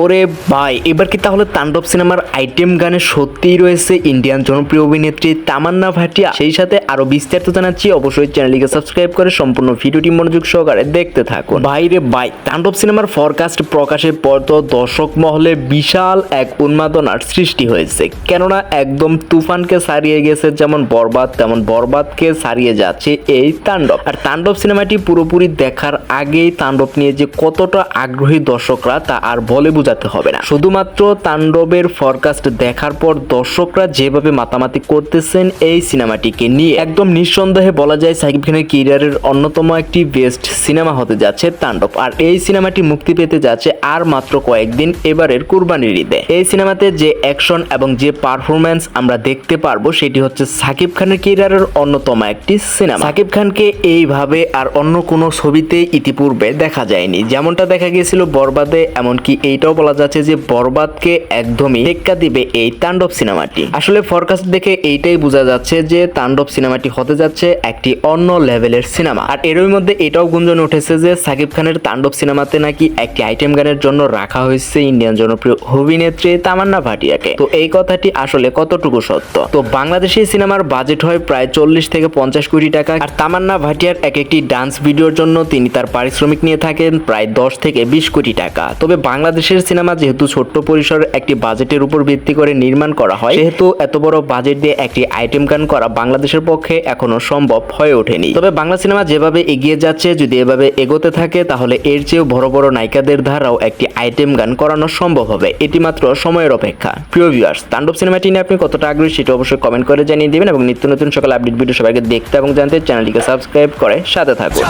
ওরে ভাই, এবার কি তাহলে তাণ্ডব সিনেমার আইটেম গানে সত্যিই রয়েছে ইন্ডিয়ান জনপ্রিয় অভিনেত্রী তামান্না ভাটিয়া? সেই সাথে আরো বিস্তারিত জানাচ্ছি, অবশ্যই চ্যানেলটিকে সাবস্ক্রাইব করে সম্পূর্ণ ভিডিওটি মনোযোগ সহকারে দেখতে থাকুন। ভাইরে ভাই, তাণ্ডব সিনেমার ফরকাস্ট প্রকাশের পর তো দর্শক মহলে বিশাল এক উন্মাদনার সৃষ্টি হয়েছে, কেননা একদম তুফানকে ছাড়িয়ে গেছে যেমন বরবাদ, তেমন বরবাদকে ছাড়িয়ে যাচ্ছে এই তাণ্ডব। আর তাণ্ডব সিনেমাটি পুরোপুরি দেখার আগেই তাণ্ডব নিয়ে যে কতটা আগ্রহী দর্শকরা তা আর বলে বোঝাতে হবে না। শুধুমাত্র তাণ্ডবের ফরকাস্ট দেখার পর দর্শকরা যেভাবে মাতামাতি করতেছেন এই সিনেমাটিকে নিয়ে, একদম নিঃসন্দেহে বলা যায় সাকিব খানের ক্যারিয়ারের অন্যতম একটি বেস্ট সিনেমা হতে যাচ্ছে তাণ্ডব। আর এই সিনেমাটি মুক্তি পেতে যাচ্ছে আর মাত্র কয়েকদিন, এবারের কুরবানির ঈদে। এই সিনেমাতে যে অ্যাকশন এবং যে পারফরম্যান্স আমরা দেখতে পারবো সেটি হচ্ছে সাকিব খানের ক্যারিয়ারের অন্যতম একটি সিনেমা। সাকিব খানকে এইভাবে আর অন্য কোনো ছবিতে ইতিপূর্বে দেখা যায়নি, যেমনটা দেখা গিয়েছিল বরবাদে, এমনকি এইটাও বলা যাচ্ছে যে বরবাদকে একদমই টেক্কা দিবে এই তাণ্ডব সিনেমাটি। আসলে ফরকাস্ট দেখে এইটাই বোঝা যাচ্ছে যে তাণ্ডব সিনেমাটি হতে যাচ্ছে একটি অন্য লেভেলের সিনেমা। আর এরই মধ্যে এটাও গুঞ্জন উঠেছে যে সাকিব খানের তাণ্ডব সিনেমাতে নাকি একটি আইটেম গানের জন্য রাখা হয়েছে ইন্ডিয়ান জনপ্রিয় অভিনেত্রী তামান্না ভাটিয়াকে। তো এই কথাটি আসলে কতটুকু সত্য? তো বাংলাদেশি সিনেমার বাজেট হয় প্রায় 40 থেকে 50 কোটি টাকা। আর তামান্না ভাটিয়ার এক একটি ডান্স ভিডিওর জন্য তিনি তার পারিশ্রমিক নিয়ে থাকেন প্রায় 10 থেকে 20 কোটি টাকা। তবে বাংলাদেশের সিনেমা যেহেতু ছোট্ট পরিসরের একটি বাজেটের উপর ভিত্তি করে নির্মাণ করা হয়, সেহেতু এত বড় বাজেট দিয়ে একটি আইটেম গান করা বাংলাদেশের পক্ষে এখনো সম্ভব হয়ে ওঠেনি। তবে বাংলা সিনেমা যেভাবে এগিয়ে যাচ্ছে, যদি এভাবে এগোতে থাকে তাহলে এর চেয়েও বড় বড় নায়িকাদের দ্বারাও একটি আইটেম গান করানো সম্ভব হবে। এটি মাত্র সময়ের অপেক্ষা। প্রিয় ভিউয়ার্স, তাণ্ডব সিনেমাটি নিয়ে আপনি কতটা আগ্রহী সেটা অবশ্যই কমেন্ট করে জানিয়ে দিবেন এবং নিত্য নতুন সকল আপডেট ভিডিও সবাইকে দেখতে এবং জানতে চ্যানেলটিকে সাবস্ক্রাইব করে সাথে থাকুন।